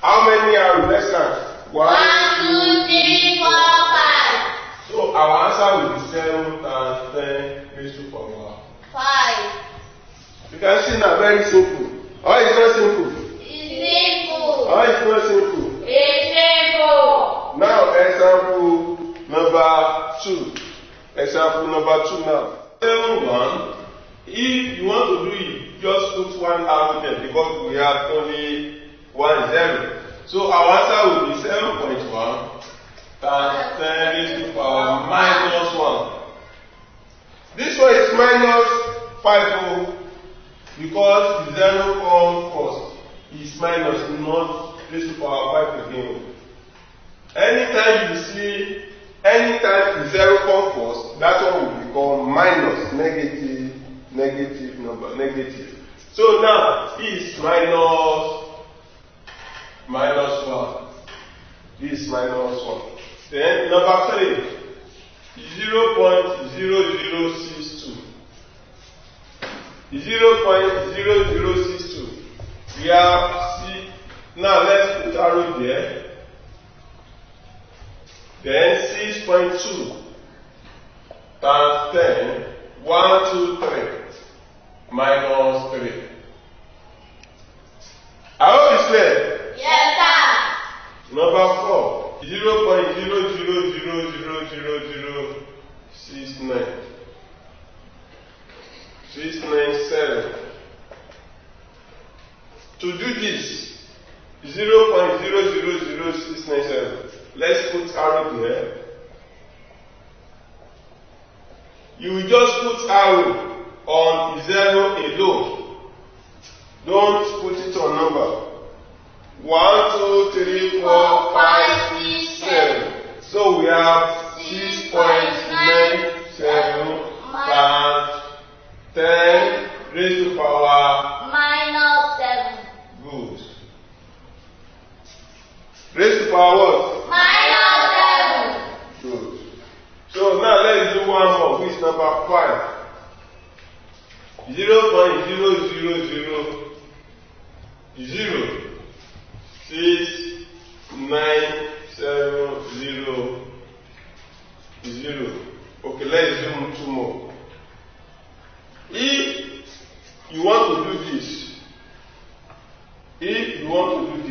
How many arrows? Let's count. 1, 2, 3, 4, 5. So our answer will be 7 times 10 raised to power 5. You can see now, very simple. Or it's not simple. It's simple. Or it's not simple. It's simple. Now, example number 2. Example number 2 now. 7, 1. If you want to do it, just put one arrow there because we have only 1 0. So our answer will be 7.1 times 10 raised to power minus 1. This one is minus 5 because the 0 comes first. It's minus, not raised to power 5 again. Anytime you see, anytime the 0 comes first, that one will become minus, negative number, negative. So now, this is minus 1. This is minus 1. Then number 3, 0.0062. 0.0062. We have C. Now let's put arrow there. Then 6.2 times 10. 1, 2, 3. Minus 3. I hope it's clear. Yes, sir. Number 4. 0.00000069. 697. To do this, 0.000697. Let's put arrow there. You will just put arrow on 0 alone. Don't put it on number. 1, 2, 3, 4, 5, 6, 7. So we have 6.97 times 10 raised to power minus 7. Good. Raised to power what? Minus 7. Good. So now let's do one more, which is number 5. 0.0006970. Okay, let's do 2 more. If you want to do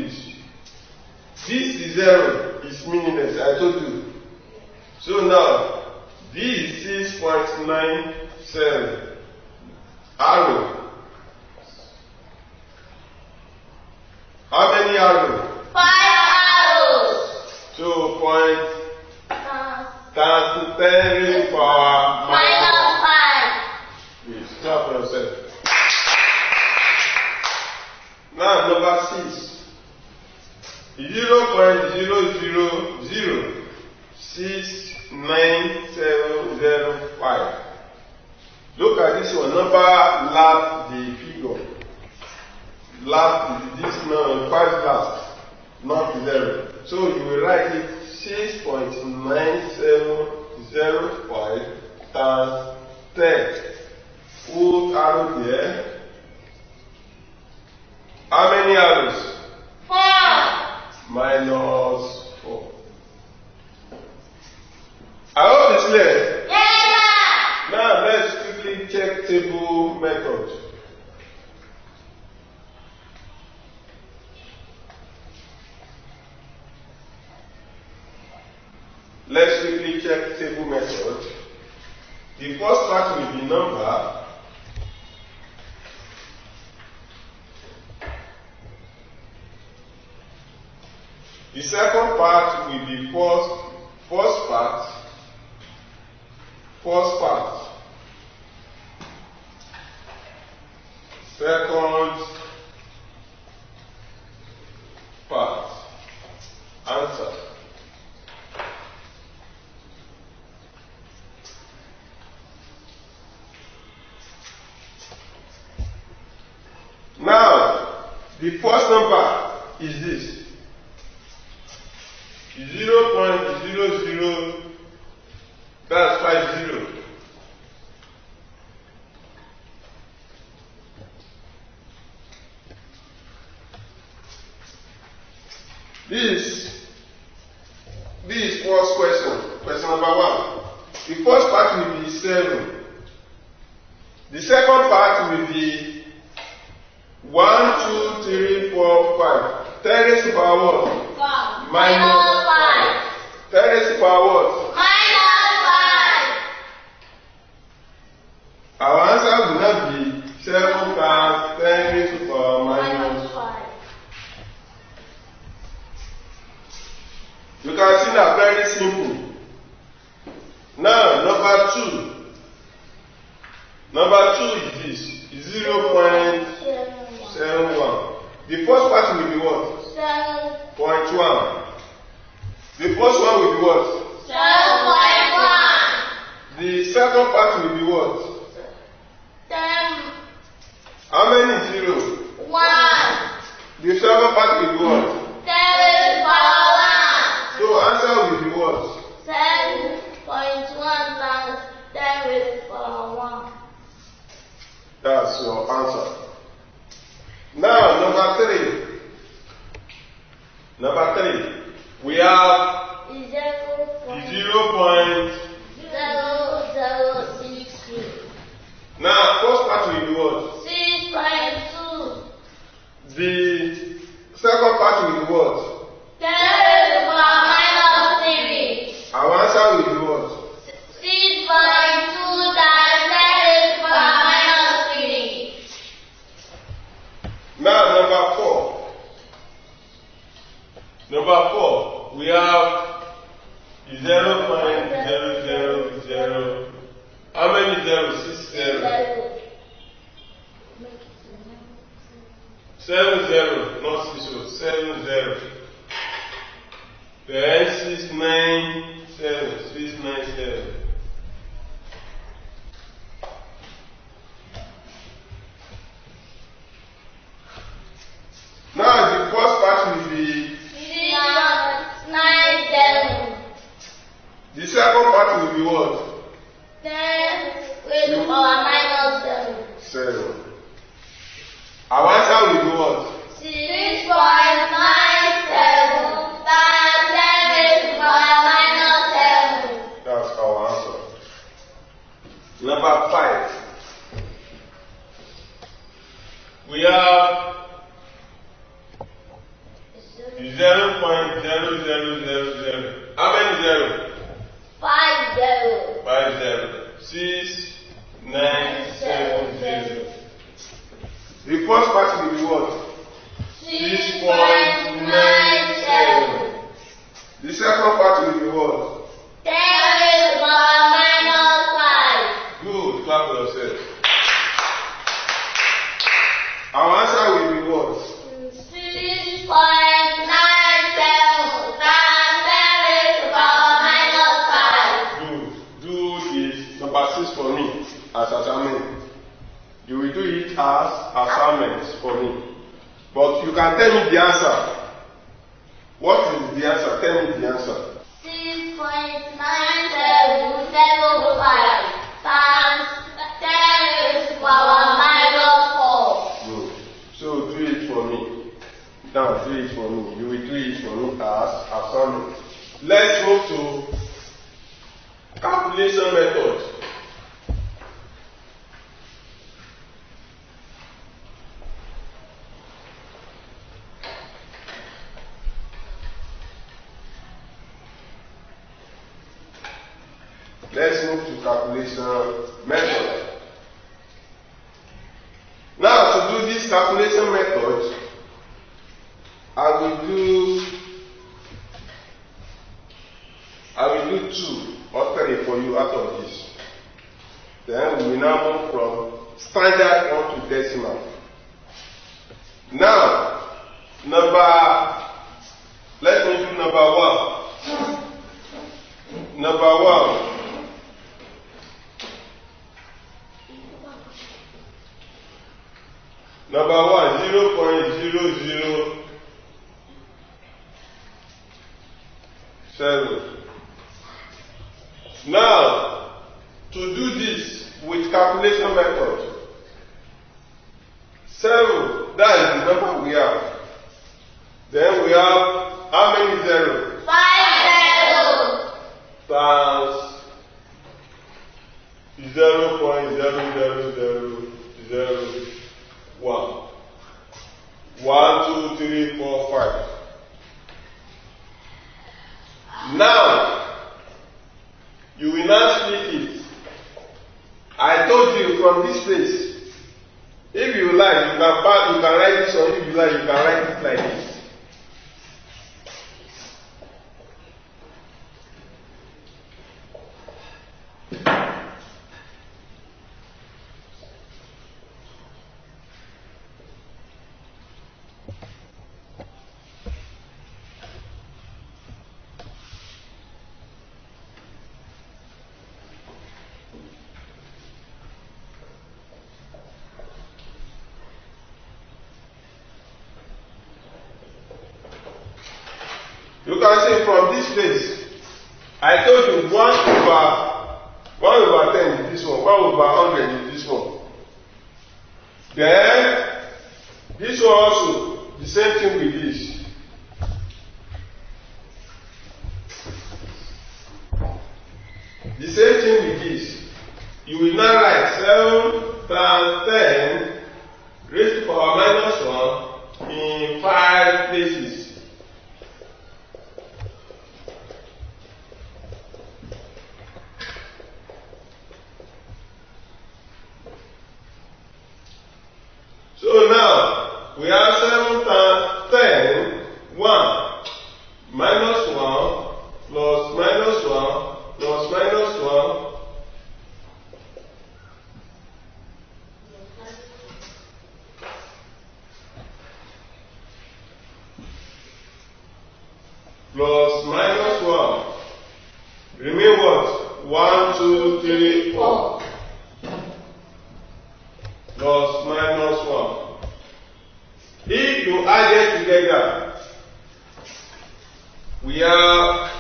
this, this is 0 is meaningless, I told you. So now, this is 6.97 arrow. How many arrows? 5 arrows. 2 points times 10 raised to power Minus 5. Please, clap for yourself. Now, number 6. 0.000697005. Look at this one. Number last the figure. Last this number 5 last, not 0. So you will write it 6.9705 times 10. Put arrow there. How many arrows? 4. Minus 4. I hope it's clear. Yes, sir. Now let's quickly check table method. Let's quickly check table method. The first part will be number. The second part will be first part. Second part. Answer. Now, the first number is this. 0.00, that's 50. This first question number 1. The first part will be 7. The second part will be 1, 2, 3, 4, 5. 10 raised to the power what? 5. Minus 5. 10 raised to the power what? Minus 5. Our answer will not be 7 times 10 raised to the power minus 5. You can see that very simple. Now, number 2. Number 2 is this. 0.71. The first part will be what? 7.1. The first one will be what? 7.1. The second part will be what? 10. How many zeros? 1. The second part will be what? 7.1. So answer will be what? 7.1 times 10 raised to the power 1. That's your answer. Now, number 3. Number 3. We have 0.0063. Now, first part will be what? 6.2. The second part will be what? 10 raised to the power minus 3. Our answer will be what? 6.2 times 10 raised to the power minus 3. Now, number 4. Number 4, we have 0.000. How many zeros? 6 zeros. 7 zeros, not 6 zeros. 7 zeros. Then 697. 697. Now the first part will be 6.97. the second part will be what? 10 raised to the power minus 7. 7. Our answer will be what? 6.97 times 10 raised to the power minus 7. That's our answer. Number 5. We have 0.0000. How many zeros? 5 zeros. 5 zeros. 697. The first part will be what? 6.97. The second part will be what? 10 raised to the power minus 5. Good. Clap for yourself. Our answer will be what? 6.97 times 10 raised to the power minus 5. Good. Do this number 6 for me as assignment. You will do it as assignments for me. But you can tell me the answer. What is the answer? Tell me the answer. 6.9775 times 10 raised to the power minus 4. Good. So do it for me. Now do it for me. You will do it for me as assignment. Let's move to calculation method. Let's move to calculation method. Now, to do this calculation method, I will do 2 or 3 for you out of this. Then we will now move from standard 1 to decimal. Now, let me do number 1. Number 1. Number 1, 0.0075. 7. Now, to do this with calculation method, 7, that is the number we have. Then we have how many zeros? 5 zeros. Times 0.00001. 1, 2, 3, 4, 5. Now, you will now split it. I told you from this place. If you like, you can write this one. If you like, you can write it like this. You can see from this place, I told you 1 over 10 is this one, 1 over 100 is this one. Then, this one also, the same thing with this. The same thing with this. You will now write 7 times 10 raised to power minus 1 in 5 places. So now, we have 7 times 10, 1, minus 1, plus minus 1, plus minus 1, plus minus 1. Remain what? 1, 2, 3, 4. Plus minus 1. If you add it together, we have,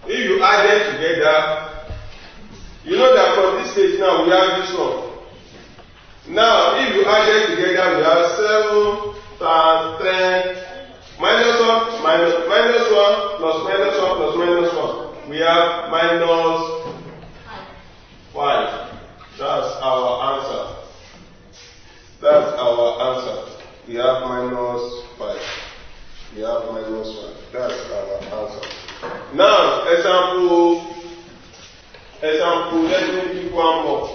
if you add it together, you know that from this stage now we have this one. Now, if you add it together, we have 7 times 10, minus 1, minus 1, plus minus 1, plus minus 1. We have minus 5. That's our answer. That's our answer. We have minus 5. We have minus 1. That's our answer. Now, example, let me pick one more.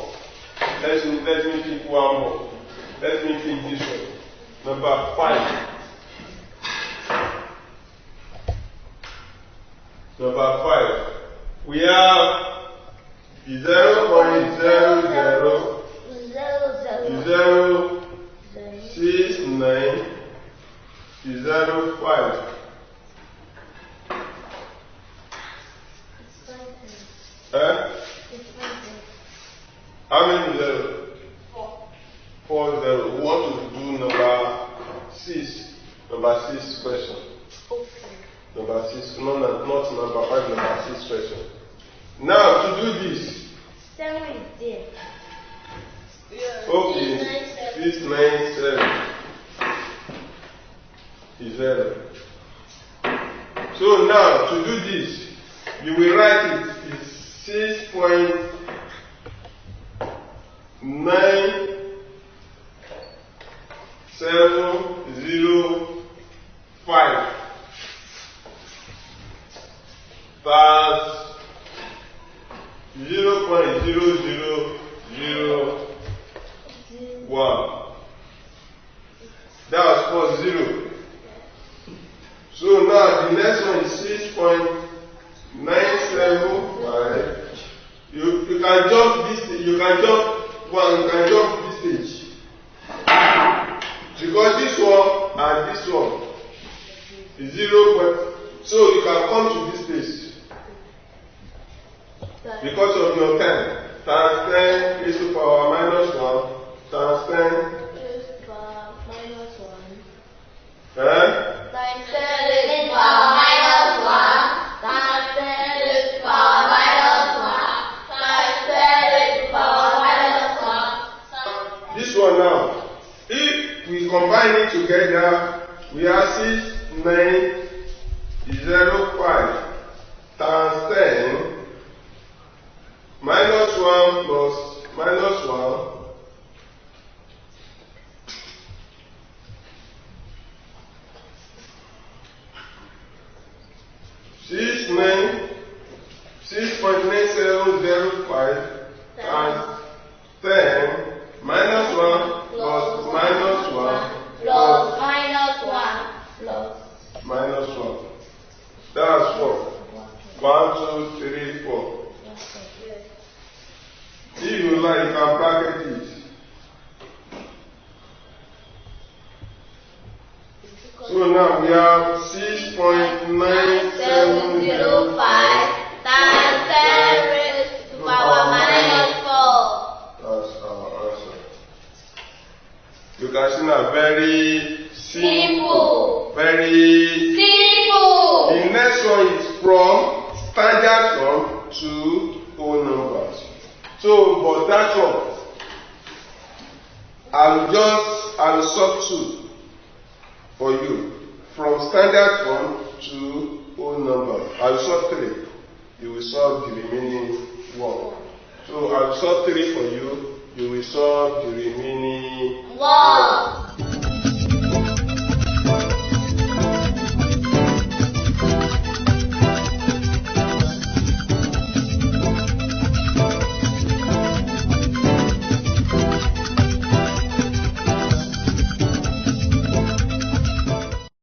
Let me pick one more. Let me pick this one. Number 5. Number 5. We have 0.00 0.6905. How many zeros? 4 zeros. We want to do number 6. Number 6 question. Okay. Number 6. No, not number 5. Number 6 question. Now to do this. 7 is there. Okay. 697 is 0. So now to do this, you will write it is 6.9705 plus 0.0001. That was for 0. So now the next one is 6.975. You can jump this. You can jump one. You can jump this stage because this one and this one is 0. So you can come to this place. Because of your 10, times 10 raised to power minus 1, times 10 raised to power minus 1. Times 10 raised to power minus we have 6905 times 10 minus 1 plus minus 1 6.9705 times 10 minus 1 plus minus 1 plus minus 1 plus minus 1. That's 4. 1, 2, 3, 4. If you like, you can bracket it. So now we have 6.9705 times 10 raised to the power minus 4. That's our answer. You can see now, very simple. Very simple. The next one is from standard form to whole numbers. So, but that one, I'll substitute for you from standard form to whole number. I'll solve 3. You will solve the remaining 1. So I'll solve 3 for you. You will solve the remaining 1.